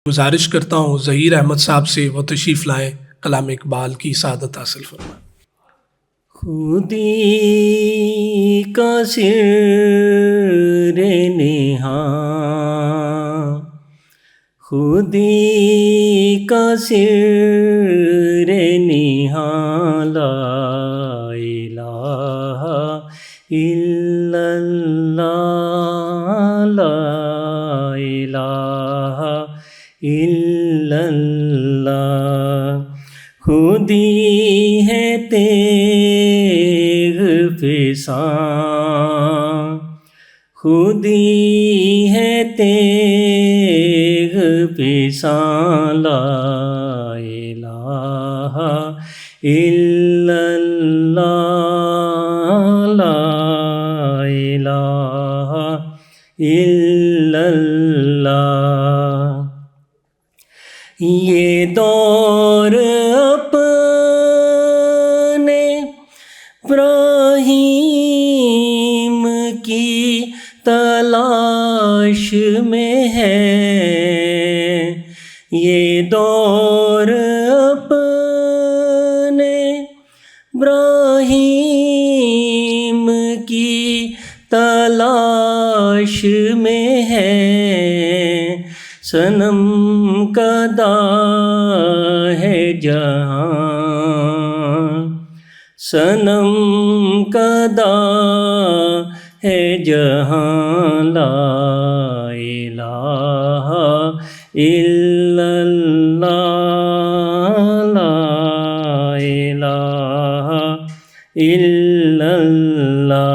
گزارش کرتا ہوں ظہیر احمد صاحب سے وہ تشریف لائیں، کلام اقبال کی سعادت حاصل فرمائیں۔ خودی کا سر نہاں، خودی کا سر نہاں، لا الہ الا اللہ، لا الہ الا اللہ۔ خودی ہے تیغ فساں، خودی ہے تیغ فساں، لا الہ الا اللہ، لا الہ الا اللہ۔ یہ دور اپنے ابراہیم کی تلاش میں ہے، یہ دور اپنے ابراہیم کی تلاش میں ہے، صنم کدا ہے جہاں، صنم کدا ہے جہاں، لا الہ الا اللہ، لا الہ الا اللہ۔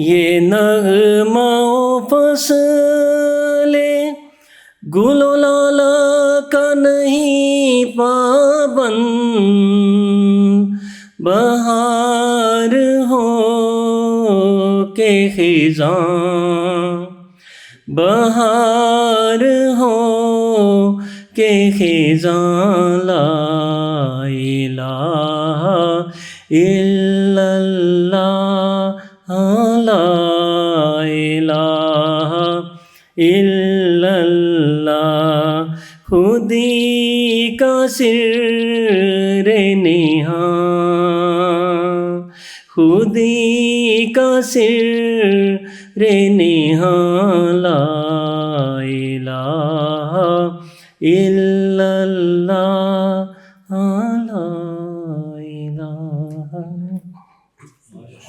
یہ نغمہ و فصل گل و لالا کا نہیں پابند، بہار ہو کہ خزاں، بہار ہو کہ خزاں، لا الہ الا اللہ، لا الہ الا اللہ۔ خودی کا سر نہاں، خودی کا سر نہاں، لا الہ الا